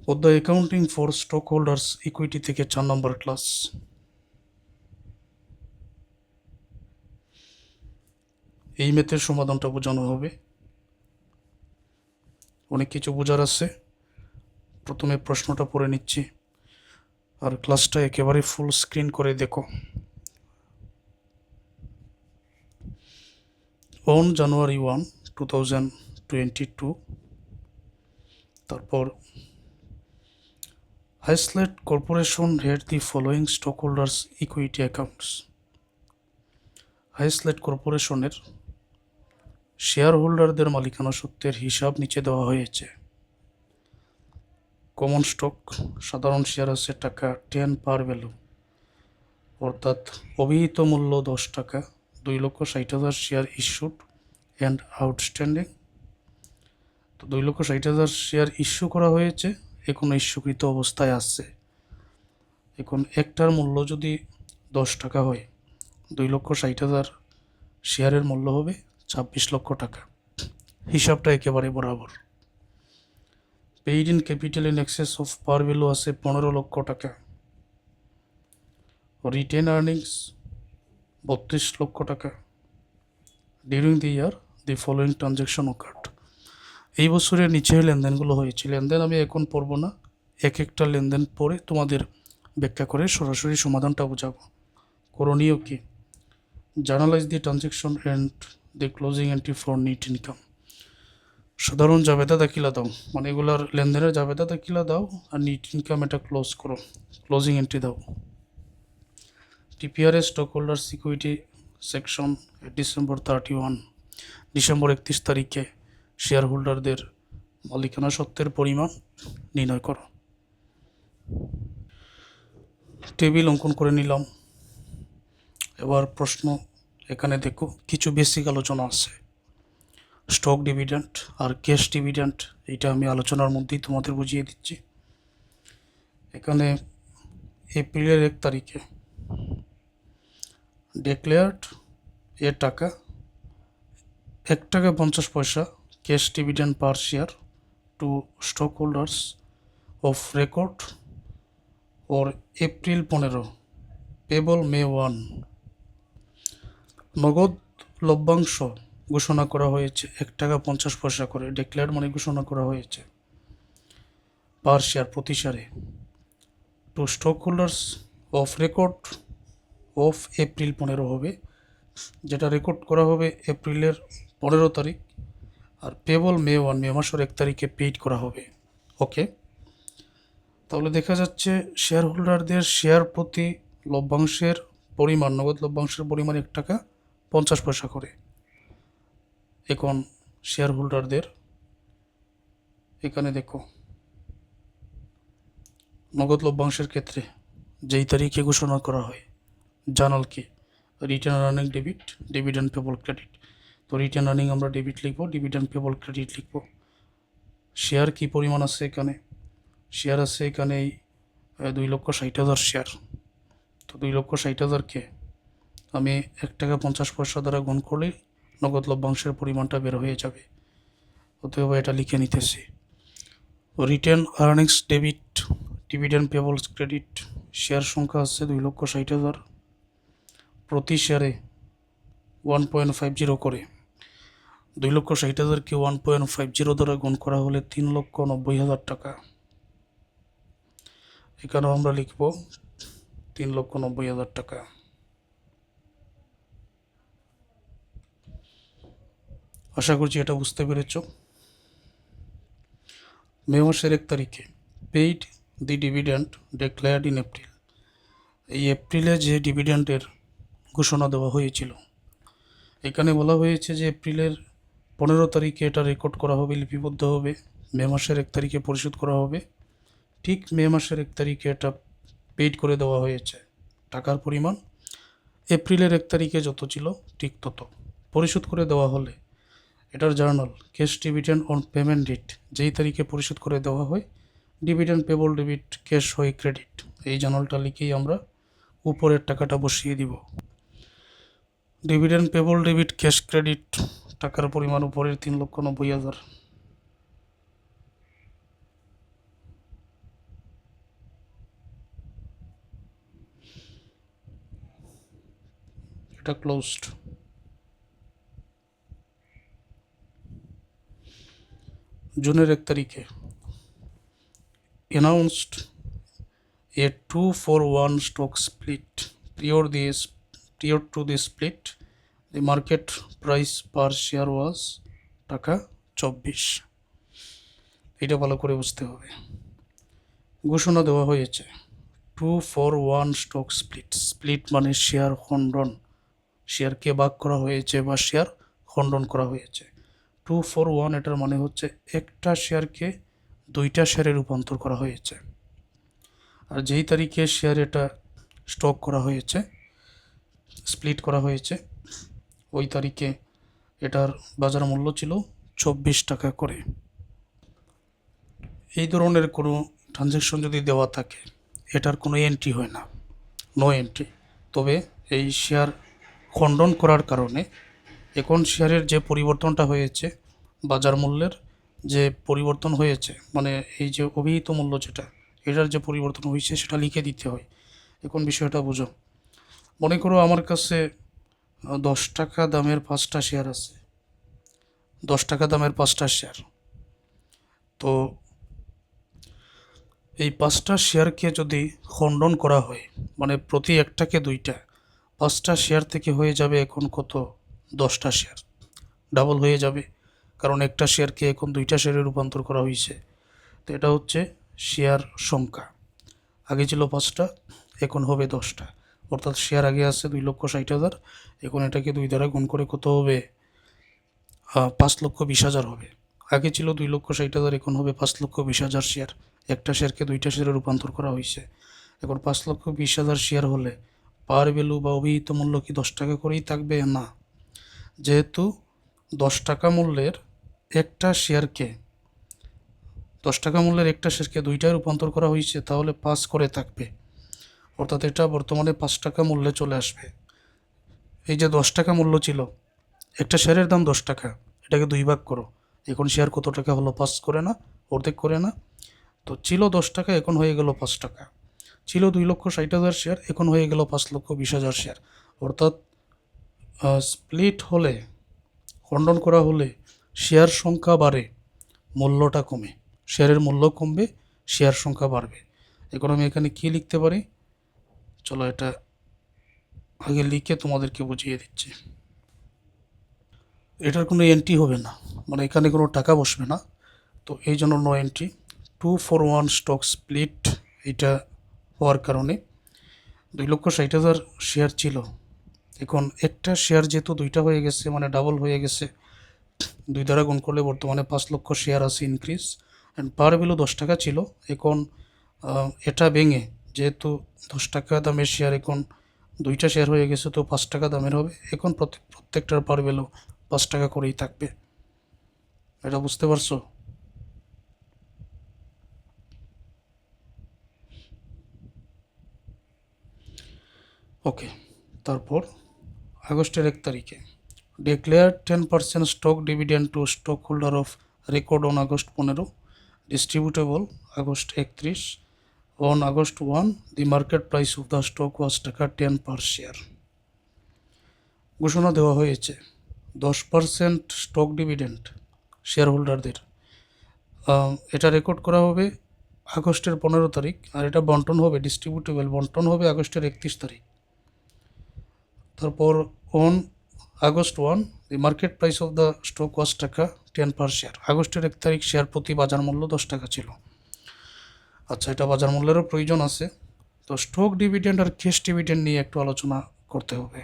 অধ্যায় accounting for stock holders equity থেকে 4 নম্বর class. এই ম্যাথের সমাধানটা বোঝানো হবে। অনেক কিছু বোঝার আছে। প্রথমে প্রশ্নটা পড়ে নিচ্ছি, আর ক্লাসটা একেবারে ফুল স্ক্রিন করে দেখো। অন January 1, 2022, তারপর Islett Corporation had the following stockholders equity accounts. Islett কর্পোরেশনের শেয়ার হোল্ডারদের মালিকানা সত্ত্বের হিসাব নিচে দেওয়া হয়েছে। কমন স্টক সাধারণ শেয়ার আছে টাকা 10 পার ভ্যালু, অর্থাৎ অভিহিত মূল্য 10 টাকা। 2,60,000 শেয়ার ইস্যুড অ্যান্ড আউটস্ট্যান্ডিং। তো 2,60,000 শেয়ার ইস্যু করা হয়েছে, এখনো ইস্যুকৃত অবস্থায় আছে। এখন একটার মূল্য যদি 10 টাকা হয়, 2,60,000 শেয়ারের মূল্য হবে 26 লক্ষ টাকা। হিসাবটা একেবারে বরাবর। Paid in capital in excess of par value আছে 15 লক্ষ টাকা। রিটেন আর্নিংস 32 লক্ষ টাকা। During the year the following transaction occurred. এই বছরের নিচে লেনদেনগুলো হয়েছে। লেনদেন আমি এখন পড়ব না, এক একটা লেনদেন পড়ে তোমাদের ব্যাখ্যা করে সরাসরি সমাধানটা বোঝাবো। করণীয় কি? Journalise the transaction and the closing entry for net income. সাধারণ জাবেদা দাখিলা দাও, মানে এগুলার লেনদেনের জাবেদা দাখিলা দাও, আর নেট ইনকাম এটা ক্লোজ করো, ক্লোজিং এন্ট্রি দাও। TPRS stock holder security section December 31 তারিখে শেয়ার হোল্ডারদের মালিকানা সত্ত্বের পরিমাণ নির্ণয় করো। টেবিল অঙ্কন করে নিলাম। এবার প্রশ্ন এখানে দেখো, কিছু বেসিক আলোচনা আছে। স্টক ডিভিডেন্ড আর ক্যাশ ডিভিডেন্ড, এইটা আমি আলোচনার মধ্যেই তোমাদের বুঝিয়ে দিচ্ছি। এখানে এপ্রিলের 1 তারিখে ডিক্লেয়ার্ড এর টাকা 1 টাকা 50 পয়সা cash dividend per share to stock holders of record or April 15 payable May 1। নগদ লভ্যাংশ ঘোষণা করা হয়েছে 1 টাকা 50 পয়সা করে। ডিক্লেয়ার্ড মানে ঘোষণা করা হয়েছে পার শেয়ার, প্রতি শেয়ারে, to stock holders of record of April 15 হবে, যেটা রেকর্ড করা হবে এপ্রিলের 15 তারিখ। আর পেবল মে 1, মে মাসের 1 তারিখে পেইড করা হবে। ওকে, তাহলে দেখা যাচ্ছে শেয়ার হোল্ডারদের শেয়ার প্রতি লভ্যাংশের পরিমাণ, নগদ লভ্যাংশের পরিমাণ 1 টাকা 50 পয়সা করে। এখন শেয়ার হোল্ডারদের এখানে দেখো, নগদ লভ্যাংশের ক্ষেত্রে যেই তারিখে ঘোষণা করা হয়, জার্নাল কি? Return earning debit, dividend payable credit. তো রিটার্ন আর্নিং আমরা ডেবিট লিখবো, ডিভিডেন্ড পেবল ক্রেডিট লিখবো। শেয়ার কি পরিমাণ আছে এখানে? শেয়ার আছে এখানে 2,60,000 শেয়ার। তো 2,60,000কে আমি 1 টাকা 50 পয়সা দ্বারা গুণ করলেই নগদ লভ্যাংশের পরিমাণটা বের হয়ে যাবে। অতএব এটা লিখে নিতেছি। Written earnings debit, dividend pebbles credit. Share সংখ্যা আছে 2,60,000, প্রতি শেয়ারে 1.50 করে। 2,60,000কে 1.50 দ্বারা গুণ করা হলে 3,90,000 টাকা। এখানেও আমরা লিখব 3,90,000 টাকা। আশা করছি এটা বুঝতে পেরেছ। মে মাসের 1 তারিখে paid the dividend declared in April. এই এপ্রিলে যে ডিভিডেন্ডের ঘোষণা দেওয়া হয়েছিল, এখানে বলা হয়েছে যে এপ্রিলের 15 তারিখে এটা রেকর্ড করা হবে, লিপিবদ্ধ হবে, মে মাসের 1 তারিখে পরিশোধ করা হবে। ঠিক মে মাসের 1 তারিখে এটা পেইড করে দেওয়া হয়েছে। টাকার পরিমাণ এপ্রিলের 1 তারিখে যত ছিল ঠিক তত পরিশোধ করে দেওয়া হলে এটার journal cash dividend on payment date, যেই তারিখে পরিশোধ করে দেওয়া হয় ডিভিডেন্ড পেবল ডেবিট ক্যাশ হয় ক্রেডিট। এই জার্নালটা লিখেই আমরা উপরের টাকাটা বসিয়ে দিব। Dividend payable debit cash credit, টাকার পরিমাণ উপরের 3,90,000। এটা ক্লোজড। জুনের 1 তারিখে announced a 2-for-1 stock split. Prior to the split, the market price per share was টাকা 24। এটা ভালো করে বুঝতে হবে। ঘোষণা দেওয়া হয়েছে 2-for-1 স্টক স্প্লিট মানে শেয়ার খণ্ডন, শেয়ারকে ভাগ করা হয়েছে বা শেয়ার খণ্ডন করা হয়েছে। 2-for-1 এটার মানে হচ্ছে একটা শেয়ারকে দুইটা শেয়ারে রূপান্তর করা হয়েছে। আর যেই তারিখে শেয়ার এটা স্টক করা হয়েছে, স্প্লিট করা হয়েছে, ওই তারিখে এটার বাজার মূল্য ছিল 24 টাকা করে। এই ধরনের কোনো ট্রানজ্যাকশন যদি দেওয়া থাকে, এটার কোনো এন্ট্রি হয় না, নো এন্ট্রি। তবে এই শেয়ার খণ্ডন করার কারণে এখন শেয়ারের যে পরিবর্তনটা হয়েছে, বাজার মূল্যের যে পরিবর্তন হয়েছে, মানে এই যে অভিহিত মূল্য যেটা, এটার যে পরিবর্তন হয়েছে সেটা লিখে দিতে হয়। এখন বিষয়টা বুঝো। মনে করো আমার কাছে 10 টাকা দামের 5টা শেয়ার আছে, 10 টাকা দামের 5টা শেয়ার। তো এই 5টা শেয়ারকে যদি খণ্ডন করা হয়, মানে প্রতি একটাকে 2টা, 5টা শেয়ার থেকে হয়ে যাবে এখন কত, 10টা শেয়ার, ডাবল হয়ে যাবে, কারণ একটা শেয়ারকে এখন 2টা শেয়ারে রূপান্তর করা হয়েছে। তো এটা হচ্ছে শেয়ার সংখ্যা। আগে ছিল 5টা, এখন হবে 10টা, অর্থাৎ শেয়ার আগে আছে 2,60,000, এখন এটাকে 2 দ্বারা গুণ করে কত হবে, 5,20,000 হবে। আগে ছিল 2,60,000, এখন হবে 5,20,000 শেয়ার। একটা শেয়ারকে 2টা শেয়ারে রূপান্তর করা হয়েছে। এখন 5,20,000 শেয়ার হলে পার ভ্যালু বা অভিহিত মূল্য কি 10 টাকা করেই থাকবে? না, যেহেতু 10 টাকা মূল্যের একটা শেয়ারকে 10 টাকা মূল্যের একটা শেয়ারকে 2টায় রূপান্তর করা হয়েছে, তাহলে 5 করে থাকবে, অর্থাৎ এটা বর্তমানে 5 টাকা মূল্যে চলে আসবে। এই যে 10 টাকা মূল্য ছিল, একটা শেয়ারের দাম 10 টাকা, এটাকে 2 ভাগ করো, এখন শেয়ার কত টাকা হলো, 5 করে না, অর্ধেক করে না? তো ছিল 10 টাকা, এখন হয়ে গেল 5 টাকা। ছিল 2,60,000 শেয়ার, এখন হয়ে গেল 5,20,000 শেয়ার। অর্থাৎ স্প্লিট হলে, খণ্ডন করা হলে শেয়ার সংখ্যা বাড়ে, মূল্যটা কমে, শেয়ারের মূল্য কমবে, শেয়ার সংখ্যা বাড়বে। এখন আমি এখানে কি লিখতে পারি, চলো এটা আগে লিখে তোমাদেরকে বুঝিয়ে দিচ্ছি। এটার কোনো এন্ট্রি হবে না, মানে এখানে কোনো টাকা বসবে না, তো এই জন্য no entry. 2-for-1 stock split এটা হওয়ার কারণে 2,60,000 শেয়ার ছিল, এখন একটা শেয়ার যেহেতু 2টা হয়ে গেছে, মানে ডাবল হয়ে গেছে, 2 দ্বারা গুণ করলে বর্তমানে 5 লক্ষ শেয়ার আছে ইনক্রিজ, অ্যান্ড পার ভ্যালু 10 টাকা ছিল। এখন এটা ভেঙে যেহেতু 10 টাকা দামের শেয়ার এখন 2টা শেয়ার হয়ে গেছে, তো 5 টাকা দামের হবে। এখন প্রত্যেকটার পার ভ্যালু 5 টাকা করেই থাকবে। এটা বুঝতে পারছো? ওকে, তারপর আগস্টের 1 তারিখে declare 10% stock dividend to stock holder of record on August 15, distributable August 31। On August 1, the market price of the stock was টাকা 10 পার শেয়ার। ঘোষণা দেওয়া হয়েছে 10% স্টক ডিভিডেন্ড শেয়ার হোল্ডারদের, এটা রেকর্ড করা হবে আগস্টের 15 তারিখ, আর এটা বন্টন হবে, ডিস্ট্রিবিউটেবল বন্টন হবে আগস্টের 31 তারিখ। তারপর on August 1, the market price of the stock was টাকা 10 পার শেয়ার। আগস্টের 1 তারিখ শেয়ার প্রতি বাজার মূল্য 10 টাকা ছিল। আচ্ছা, এটা বাজার মূল্যেরও প্রয়োজন আছে, তো স্টক ডিভিডেন্ড আর ক্যাশ ডিভিডেন্ড নিয়ে একটু আলোচনা করতে হবে।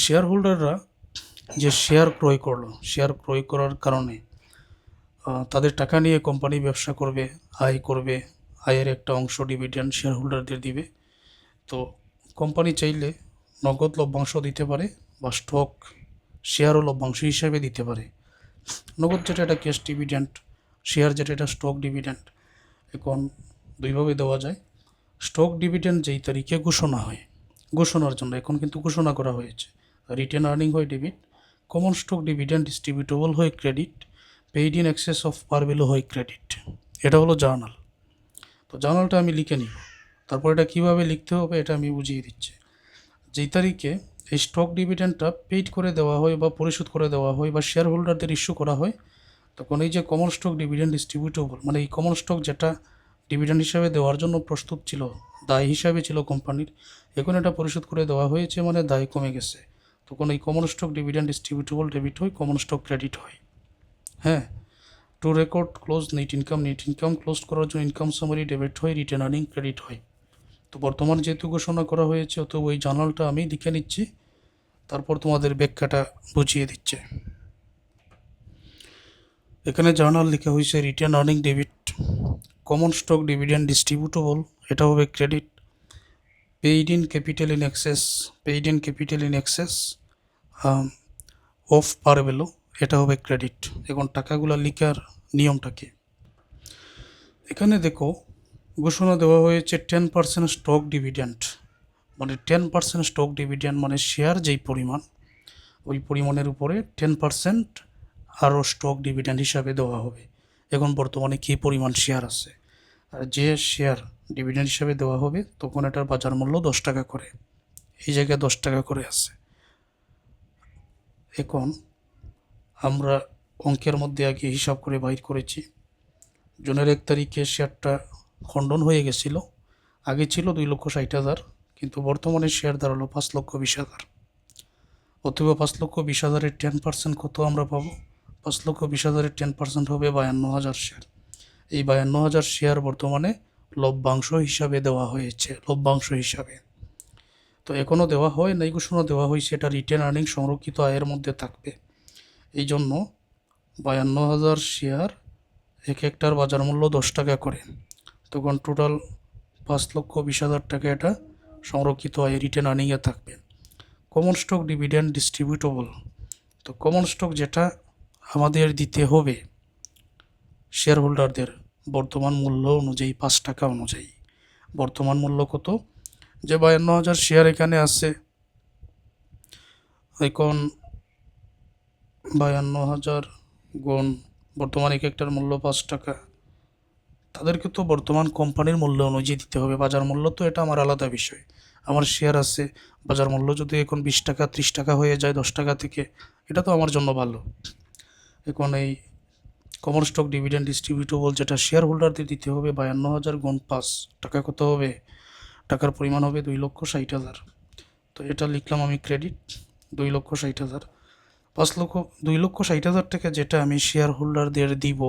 শেয়ার হোল্ডাররা যে শেয়ার ক্রয় করলো, শেয়ার ক্রয় করার কারণে তাদের টাকা নিয়ে কোম্পানি ব্যবসা করবে, আয় করবে, আয়ের একটা অংশ ডিভিডেন্ড শেয়ার হোল্ডারদের দিবে। তো কোম্পানি চাইলে নগদ লভ্যাংশ দিতে পারে, বা স্টক শেয়ারও লভ্যাংশ হিসাবে দিতে পারে। নগদ যেটা এটা ক্যাশ ডিভিডেন্ড, শেয়ার যেটা এটা স্টক ডিভিডেন্ড। এখন দুইভাবে দেওয়া যায়। স্টক ডিভিডেন্ড যেই তারিখে ঘোষণা হয়, ঘোষণার জন্য এখন কিন্তু ঘোষণা করা হয়েছে, রিটেন আর্নিং হয় debit, common stock dividend distributable হয় credit, paid in excess of par value হয় ক্রেডিট। এটা হলো জার্নাল। তো জার্নালটা আমি লিখে নিব, তারপর এটা কিভাবে লিখতে হবে এটা আমি বুঝিয়ে দিচ্ছি। যেই তারিখে এই স্টক ডিভিডেন্ডটা পেইড করে দেওয়া হয় বা পরিশোধ করে দেওয়া হয় বা শেয়ার হোল্ডারদের ইস্যু করা হয়, তখন এই যে কমন স্টক ডিভিডেন্ড ডিস্ট্রিবিউটেবল, মানে এই কমন স্টক যেটা ডিভিডেন্ড হিসাবে দেওয়ার জন্য প্রস্তুত ছিল, দায় হিসাবে ছিল কোম্পানির, এখন এটা পরিশোধ করে দেওয়া হয়েছে মানে দায় কমে গেছে, তখন এই কমন স্টক ডিভিডেন্ড ডিস্ট্রিবিউটেবল ডেবিট হয়, কমন স্টক ক্রেডিট হয়। হ্যাঁ, two record close net income close করার জন্য ইনকাম সামারি ডেবিট হয়, রিটেন আর্নিং ক্রেডিট হয়। তো বর্তমান যেহেতু ঘোষণা করা হয়েছে, তো ওই জার্নালটা আমি লিখে নিচ্ছি, তারপর তোমাদের ব্যাখ্যাটা বুঝিয়ে দিচ্ছে। এখানে জার্নাল লেখা হয়েছে retain earning debit, common stock dividend ডিস্ট্রিবিউটেবল, এটা হবে credit. Paid in capital in excess of par value, এটা হবে ক্রেডিট। এখন টাকাগুলো লিখার নিয়মটা কি, এখানে দেখো ঘোষণা দেওয়া হয়েছে 10% স্টক ডিভিডেন্ড, মানে 10% স্টক ডিভিডেন্ড মানে শেয়ার যেই পরিমাণ, ওই পরিমাণের উপরে 10% আরও স্টক ডিভিডেন্ড হিসাবে দেওয়া হবে। এখন বর্তমানে কী পরিমাণ শেয়ার আছে, আর যে শেয়ার ডিভিডেন্ড হিসাবে দেওয়া হবে তখন এটার বাজার মূল্য 10 টাকা করে, এই জায়গায় 10 টাকা করে আছে। এখন আমরা অঙ্কের মধ্যে আগে হিসাব করে বাইর করেছি, জুনের 1 তারিখে শেয়ারটা খণ্ডন হয়ে গেছিল, আগে ছিল 2,60,000, কিন্তু বর্তমানে শেয়ার দাঁড়ালো 5,20,000। অথবা 5,20,000-এর 10% কত আমরা পাবো, 5,20,000-এর 10% হবে 52,000 শেয়ার। এই 52,000 শেয়ার বর্তমানে লভ্যাংশ হিসাবে দেওয়া হয়েছে, লভ্যাংশ হিসাবে। তো এখনও দেওয়া হয় নাই, ঘোষণা দেওয়া হয়েছে এটা রিটেন আর্নিং সংরক্ষিত আয়ের মধ্যে থাকবে। এই জন্য 52,000 শেয়ার, এক একটার বাজার মূল্য 10 টাকা করে, তখন টোটাল 5,20,000 টাকা এটা সংরক্ষিত আয় রিটেন আর্নিংয়ে থাকবে। কমন স্টক ডিভিডেন্ড ডিস্ট্রিবিউটেবল, তো কমন স্টক যেটা আমাদের দিতে হবে শেয়ার হোল্ডারদের বর্তমান মূল্য অনুযায়ী, 5 টাকা অনুযায়ী। বর্তমান মূল্য কত, যে 52,000 শেয়ার এখানে আছে, এখন 52,000 গুণ বর্তমান এক একটার মূল্য 5 টাকা, তাদেরকে তো বর্তমান কোম্পানির মূল্য অনুযায়ী দিতে হবে। বাজার মূল্য তো এটা আমার আলাদা বিষয়, আমার শেয়ার আছে, বাজার মূল্য যদি এখন 20 টাকা 30 টাকা হয়ে যায় 10 টাকা থেকে, এটা তো আমার জন্য ভালো। এখন এই কমন স্টক ডিভিডেন্ড ডিস্ট্রিবিউটেবল যেটা শেয়ার হোল্ডারদের দিতে হবে 52,000 গুণ 5 টাকা, কত হবে, টাকার পরিমাণ হবে 2,60,000। তো এটা লিখলাম আমি ক্রেডিট 2,60,000। 2,60,000 টাকা যেটা আমি শেয়ার হোল্ডারদের দিব,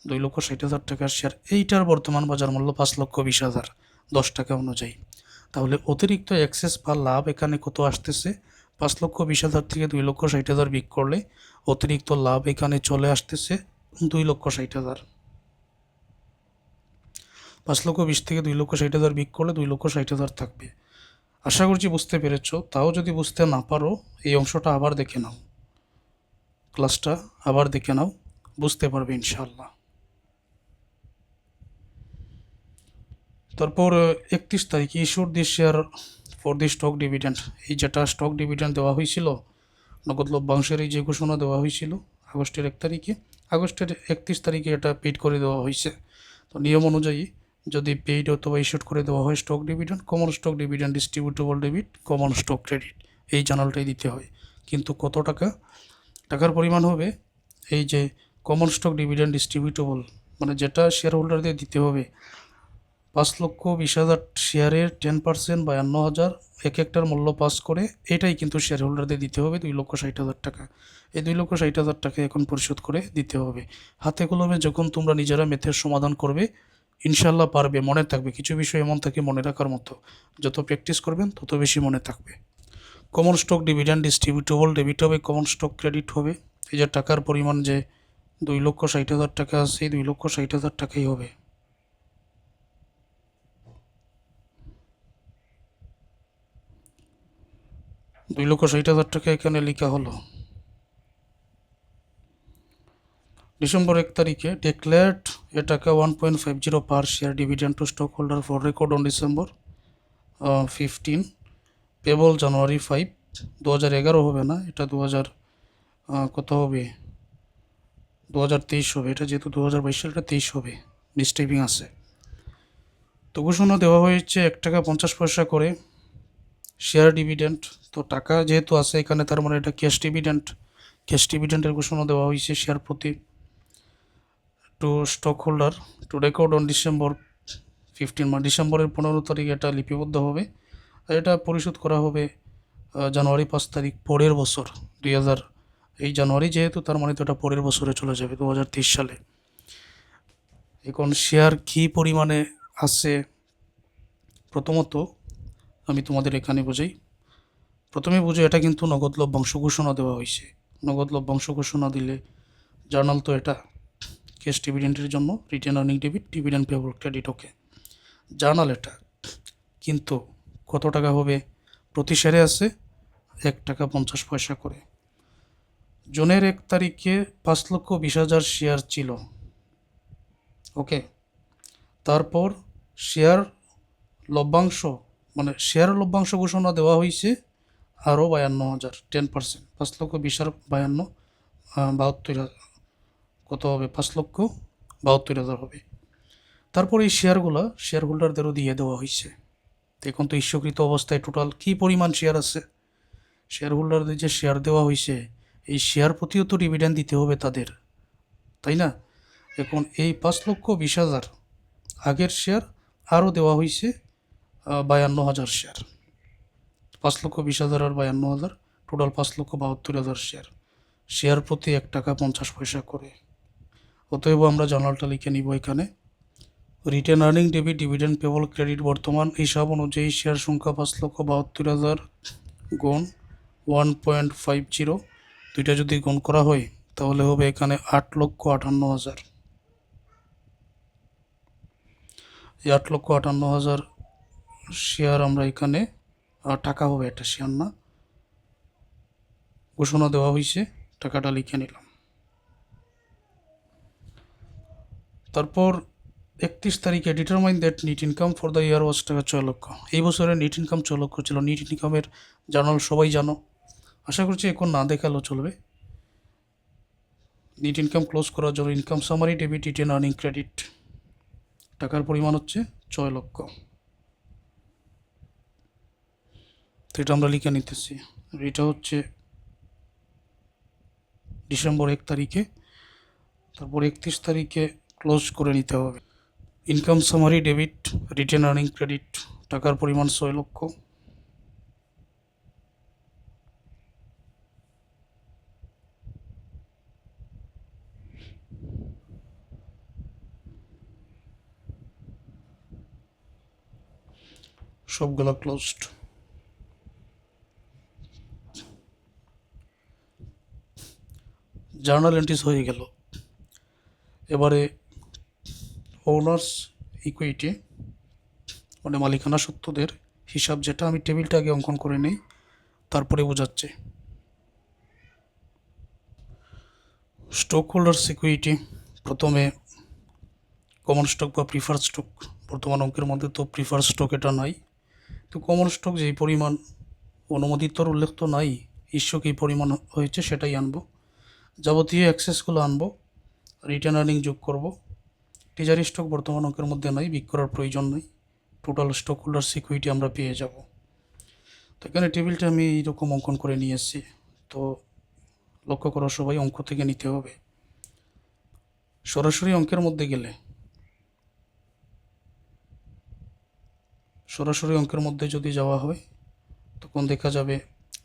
2,60,000 টাকার শেয়ার, এইটার বর্তমান বাজার মূল্য 5,20,000 10 টাকা অনুযায়ী। তাহলে অতিরিক্ত এক্সেস বা লাভ এখানে কত আসতেছে, 5,20,000 থেকে 2,60,000 বিক করলে অতিরিক্ত লাভ এখানে চলে আসতেছে 2,60,000। 5,20,000 থেকে 2,60,000 বিক করলে 2,60,000 থাকবে। আশা করছি বুঝতে পেরেছ, তাও যদি বুঝতে না পারো এই অংশটা আবার দেখে নাও, ক্লাসটা আবার দেখে নাও, বুঝতে পারবে ইনশাআল্লাহ। তারপর 31 তারিখ issued the share for the stock dividend, এই যেটা স্টক ডিভিডেন্ড দেওয়া হয়েছিল, নগদ লভ্যাংশের এই যে ঘোষণা দেওয়া হয়েছিল আগস্টের 1 তারিখে, আগস্টের 31 তারিখে এটা পেইড করে দেওয়া হয়েছে। তো নিয়ম অনুযায়ী যদি পেইড অথবা ইস্যুড করে দেওয়া হয় stock dividend, common stock dividend ডিস্ট্রিবিউটেবল debit, common stock credit, এই জার্নালটাই দিতে হয়। কিন্তু কত টাকা, টাকার পরিমাণ হবে এই যে কমন স্টক ডিভিডেন্ড ডিস্ট্রিবিউটেবল, মানে যেটা শেয়ার হোল্ডারদের দিতে হবে 5,20,000 শেয়ারের 10% 52,000, এক একটার মূল্য 5 করে, এটাই কিন্তু শেয়ার হোল্ডারদের দিতে হবে 2,60,000 টাকা। এই 2,60,000 টাকা এখন পরিশোধ করে দিতে হবে। হাতে কলমে যখন তোমরা নিজেরা ম্যাথের সমাধান করবে ইনশাল্লাহ পারবে, মনে থাকবে। কিছু বিষয় এমন থাকে মনে রাখার মতো, যত প্র্যাকটিস করবেন তত বেশি মনে থাকবে। কমন স্টক ডিভিডেন্ড ডিস্ট্রিবিউটেবল ডেবিট হবে, কমন স্টক ক্রেডিট হবে। এই যে টাকার পরিমাণ যে 2,60,000 টাকা আছে, এই 2,60,000 টাকাই হবে। $2,60,000 টাকা এখানে লেখা হলো। ডিসেম্বর 1 তারিখে ডিক্লেয়ার্ড এ টাকা 1.50 per share dividend to stock holder for record on December 15, payable January 5। 2011 হবে না, এটা 2000 কত হবে, 2023 হবে। এটা যেহেতু 2022 সাল, এটা 23 হবে, মিসটেকিং আছে। তো ঘোষণা দেওয়া হয়েছে 1 টাকা 50 পয়সা করে শেয়ার ডিভিডেন্ড। তো টাকা যেহেতু আছে এখানে, তার মানে এটা ক্যাশ ডিভিডেন্ডের ঘোষণা দেওয়া হয়েছে শেয়ার প্রতি to stock holder to record on December 15, মানে ডিসেম্বরের 15 তারিখ এটা লিপিবদ্ধ হবে। আর এটা পরিশোধ করা হবে জানুয়ারি 5 তারিখ পরের বছর 2000, এই জানুয়ারি যেহেতু, তার মানে তো এটা পরের বছরে চলে যাবে 2023 সালে। এখন শেয়ার কী পরিমাণে আছে প্রথমত আমি তোমাদের এখানে বোঝাই। প্রথমে বুঝো, এটা কিন্তু নগদ লভ্যাংশ ঘোষণা দেওয়া হয়েছে। নগদ লভ্যাংশ ঘোষণা দিলে জার্নাল তো এটা ক্যাশ ডিভিডেন্ডের জন্য retain earning debit, dividend payable credit, okay journal এটা। কিন্তু কত টাকা হবে? প্রতি শেয়ারে আছে 1 টাকা 50 পয়সা করে। জুনের 1 তারিখে 5,20,000 শেয়ার ছিল, ওকে। তারপর শেয়ার লভ্যাংশ, মানে শেয়ার লভ্যাংশ ঘোষণা দেওয়া হয়েছে আরও 52,000, 10%। 5,20,000 আর 52, 72,000 কত হবে? 5,72,000 হবে। তারপর এই শেয়ারগুলো শেয়ার হোল্ডারদেরও দিয়ে দেওয়া হয়েছে। এখন তো ইস্যুকৃত অবস্থায় টোটাল কী পরিমাণ শেয়ার আছে? শেয়ার হোল্ডারদের যে শেয়ার দেওয়া হয়েছে, এই শেয়ার প্রতিও তো ডিভিডেন্ড দিতে হবে তাদের, তাই না? এখন এই 5,20,000 আগের শেয়ার আরও দেওয়া হয়েছে 52,000 শেয়ার। 5,20,000 আর 52,000, টোটাল 5,72,000 শেয়ার। শেয়ার প্রতি 1 টাকা 50 পয়সা করে। অতএব আমরা জার্নালটা লিখে নিব এখানে। Written earning debit, dividend payable credit বর্তমান হিসাব অনুযায়ী শেয়ার সংখ্যা 5,72,000 গুণ 1.50, দুইটা যদি গুণ করা হয় তাহলে হবে এখানে 8,58,000। এই 8,58,000 শেয়ার আমরা এখানে, টাকা হবে, এটা শেয়ার না, ঘোষণা দেওয়া হয়েছে, টাকাটা লিখে নিলাম। তারপর 31 তারিখে determine that net income for the year was 6,00,000। এই বছরে নিট ইনকাম 6,00,000 ছিল। নিট ইনকামের জার্নাল সবাই জানো, আশা করছি এখন না দেখালেও চলবে। নিট ইনকাম ক্লোজ করার জন্য income summary debit, written earning credit, টাকার পরিমাণ হচ্ছে 6,00,000। তো এটা আমরা লিখে নিতেছি। এটা হচ্ছে ডিসেম্বর 1 তারিখে, তারপর 31 তারিখে ক্লোজ করে নিতে হবে। Income summary debit, written earning credit, টাকার পরিমাণ 6,00,000। সবগুলো ক্লোজড। জার্নাল এন্ট্রিজ হয়ে গেল। এবারে ওনার্স ইকুইটি, মানে মালিকানা সত্ত্বদের হিসাব, যেটা আমি টেবিলটা আগে অঙ্কন করে নেই, তারপরে বোঝাচ্ছে। স্টক হোল্ডার্স ইকুইটি, প্রথমে কমন স্টক বা প্রিফার স্টক। বর্তমান অঙ্কের মধ্যে তো প্রিফার স্টক এটা নাই, তো কমন স্টক যেই পরিমাণ অনুমোদিতর উল্লেখ তো নাই, ইস্যু কী পরিমাণ হয়েছে সেটাই আনবো। যাবতীয় অ্যাক্সেসগুলো আনবো, রিটার্ন আর্নিং যোগ করব। ট্রেজারি স্টক বর্তমান অঙ্কের মধ্যে নাই, বিক্রি করার প্রয়োজন নেই। টোটাল স্টক হোল্ডার সিকিউরিটি আমরা পেয়ে যাব। তো এখানে টেবিলটা আমি এইরকম অঙ্কন করে নিয়ে এসেছি। তো লক্ষ্য করো সবাই, অঙ্ক থেকে নিতে হবে। সরাসরি অঙ্কের মধ্যে গেলে, সরাসরি অঙ্কের মধ্যে যদি যাওয়া হয় তখন দেখা যাবে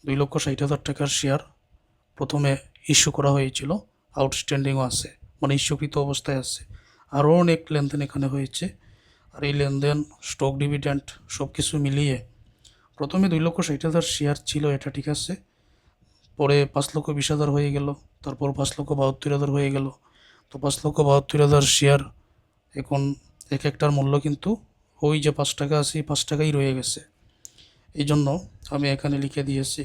2,60,000 টাকার শেয়ার প্রথমে ইস্যু করা হয়েছিল, আউটস্ট্যান্ডিংও আছে, মানে ইস্যুকৃত অবস্থায় আছে। আরও অনেক লেনদেন এখানে হয়েছে। আর এই লেনদেন, স্টক ডিভিডেন্ড সব কিছু মিলিয়ে প্রথমে 2,60,000 শেয়ার ছিল, এটা ঠিক আছে। পরে 5,20,000 হয়ে গেল, তারপর 5,72,000 হয়ে গেল। তো 5,72,000 শেয়ার এখন এক একটার মূল্য কিন্তু ওই যে 5 টাকা আছে, 5 টাকাই রয়ে গেছে। এই জন্য আমি এখানে লিখে দিয়েছি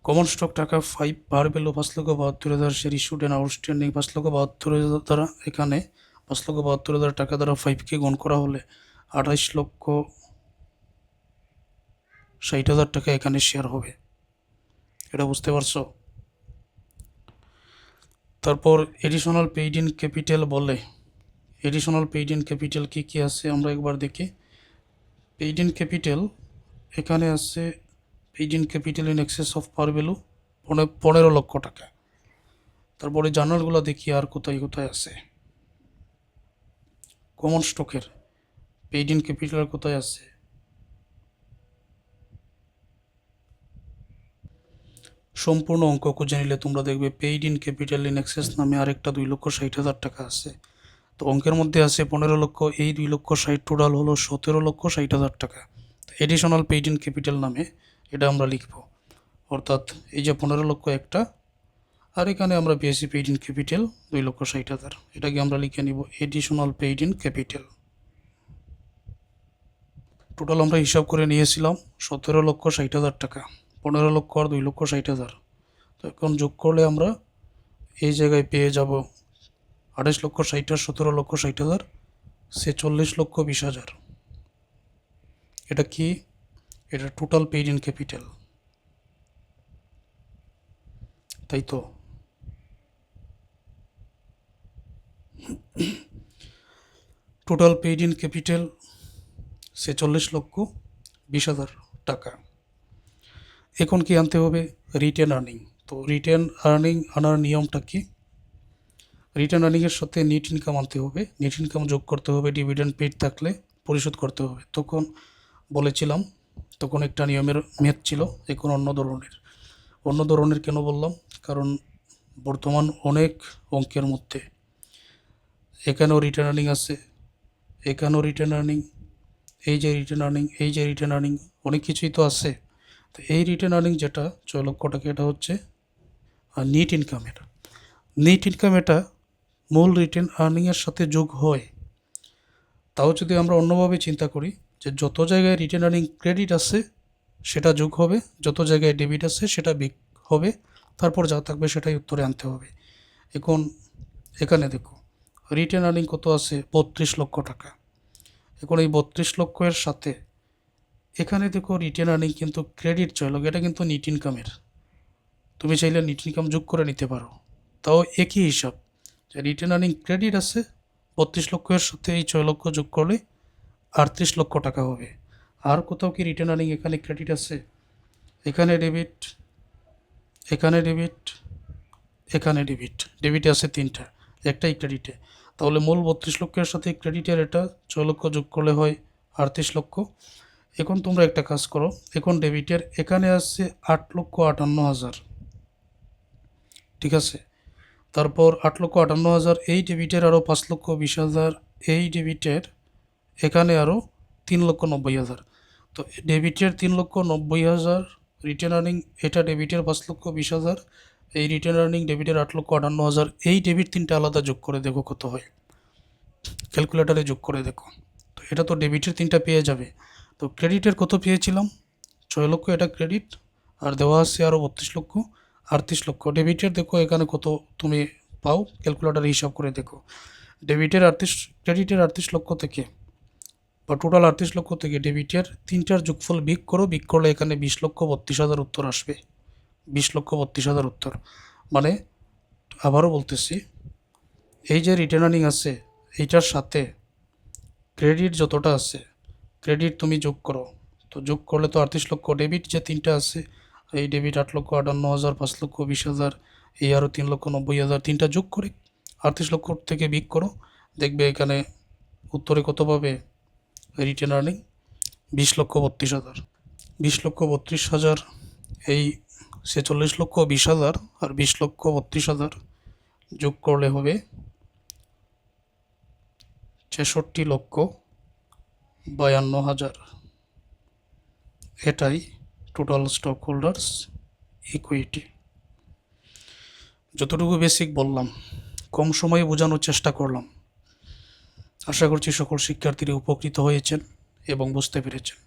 কমন স্টক টাকা 5 par value 5,72,000 share issued and outstanding 5,72,000 দ্বারা, এখানে 5,72,000 টাকা দ্বারা 5কে গুণ করা হলে 28,60,000 টাকা এখানে শেয়ার হবে। এটা বুঝতে পারছো? তারপর এডিশনাল পেইড ইন ক্যাপিটাল বলে এডিশনাল পেইড ইন ক্যাপিটাল কী কী আছে আমরা একবার দেখি। পেইড ইন ক্যাপিটাল এখানে আছে paid in capital in excess of par value 15 লক্ষ টাকা। তারপরে জার্নালগুলো দেখি আর কোথায় কোথায় আছে। কমন স্টকের পেইড ইন ক্যাপিটাল কোথায় আছে? সম্পূর্ণ অঙ্ক খুঁজে নিলে তোমরা দেখবে paid in capital in access নামে আরেকটা 2,60,000 টাকা আছে। তো অঙ্কের মধ্যে আছে 15 লক্ষ, এই 2,60,000 টোটাল হলো 17,60,000 টাকা। এডিশনাল পেইড ইন ক্যাপিটাল নামে এটা আমরা লিখব, অর্থাৎ এই যে 15 লক্ষ একটা, আর এখানে আমরা পেয়েছি পেইড ইন ক্যাপিটাল 2,60,000, এটাকে আমরা লিখে নিব additional paid in capital. Total আমরা হিসাব করে নিয়েছিলাম 17,60,000 টাকা, 15 লক্ষ আর 2,60,000। তো এখন যোগ করলে আমরা এই জায়গায় পেয়ে যাব 28,60,000 আর 17,60,000 46,20,000। এটা কি? এটা টোটাল পেইড ইন ক্যাপিটাল, তাই তো? টোটাল পেইড ইন ক্যাপিটাল 46,20,000 টাকা। এখন কি আনতে হবে? Written earning. তো রিটেন আর্নিং আনার নিয়মটা কি? রিটেন আর্নিংয়ের সাথে নেট ইনকাম আনতে হবে, নেট ইনকাম যোগ করতে হবে, ডিভিডেন্ড পেইড থাকলে পরিশোধ করতে হবে। তখন বলেছিলাম, তখন একটা নিয়মের মেয়াদ ছিল, এখন অন্য ধরনের কেন বললাম? কারণ বর্তমান অনেক অঙ্কের মধ্যে এখানেও রিটেন আর্নিং আছে, এখানেও রিটেন আর্নিং, এই যে রিটেন আর্নিং, এই যে রিটেন আর্নিং, অনেক কিছুই তো আছে। তো এই রিটেন আর্নিং যেটা 6 লক্ষ টাকা, এটা হচ্ছে নেট ইনকামের। নেট ইনকাম এটা মূল রিটেন আর্নিংয়ের সাথে যোগ হয়। তাও যদি আমরা অন্যভাবে চিন্তা করি যে যত জায়গায় রিটেন আর্নিং ক্রেডিট আছে সেটা যোগ হবে, যত জায়গায় ডেবিট আছে সেটা বিগ হবে, তারপর যা থাকবে সেটাই উত্তরে আনতে হবে। এখন এখানে দেখো রিটেন আর্নিং কত আছে? 32 লক্ষ টাকা। এখন এই 32 লক্ষের সাথে এখানে দেখো রিটেন আর্নিং কিন্তু ক্রেডিট 6 লক্ষ, এটা কিন্তু নেট ইনকামের। তুমি চাইলে নেট ইনকাম যোগ করে নিতে পারো, তাও একই হিসাব যে রিটেন আর্নিং ক্রেডিট আছে 32 লক্ষের সাথে এই 6 লক্ষ যোগ করলে 38 লক্ষ টাকা হবে। আর কোথাও কি রিটেন আর্নিং এখানে ক্রেডিট আছে? এখানে ডেবিট, এখানে ডেবিট, এখানে ডেবিট, ডেবিটে আছে 3টা, একটাই ক্রেডিটে। তাহলে মূল 32 লক্ষের সাথে ক্রেডিটের এটা 6 লক্ষ যোগ করলে হয় 38 লক্ষ। এখন তোমরা একটা কাজ করো, এখন ডেবিটের এখানে আছে 8,58,000, ঠিক আছে? তারপর 8,58,000 এই ডেবিটের আরও 5,20,000, এই ডেবিটের এখানে আরও 3,90,000। তো ডেবিটের 3,90,000 রিটেন আর্নিং, এটা ডেবিটের 5,20,000, এই রিটেন আর্নিং ডেবিটের 8,58,000, এই ডেবিট 3টা আলাদা যোগ করে দেখো কত হয়, ক্যালকুলেটারে যোগ করে দেখো। তো এটা তো ডেবিটের 3টা পেয়ে যাবে। তো ক্রেডিটের কত পেয়েছিলাম? 6 লক্ষ, এটা ক্রেডিট, আর দেওয়া আছে আরও 32 লক্ষ, 38 লক্ষ। ডেবিটের দেখো এখানে কত তুমি পাও, ক্যালকুলেটারে হিসাব করে দেখো। ডেবিটের 38, ক্রেডিটের 38 লক্ষ থেকে বা টোটাল 38 লক্ষ থেকে ডেবিটের 3টার যোগফল বিগ করো, বিগ করলে এখানে 20,32,000 উত্তর আসবে। 20,32,000 উত্তর। মানে আবারও বলতেছি, এই যে রিটেন আর্নিং আছে এইটার সাথে ক্রেডিট যতটা আছে, ক্রেডিট তুমি যোগ করো, তো যোগ করলে তো 38 লক্ষ। ডেবিট যে 3টা আছে, এই ডেবিট 8,58,000, 5,20,000, এই আরও 3,90,000, 3টা যোগ করে 38 লক্ষ থেকে বিগ করো, দেখবে এখানে উত্তরে কত পাবে? Written earning 20,32,000। 20,32,000 এই 46,20,000 আর 20,32,000 যোগ করলে হবে 66,52,000। এটাই টোটাল স্টক হোল্ডার্স ইকুইটি। যতটুকু বেসিক বললাম, কম সময়ে বোঝানোর চেষ্টা করলাম। আশা করছি সকল শিক্ষার্থীরা উপকৃত হয়েছেন এবং বুঝতে পেরেছেন।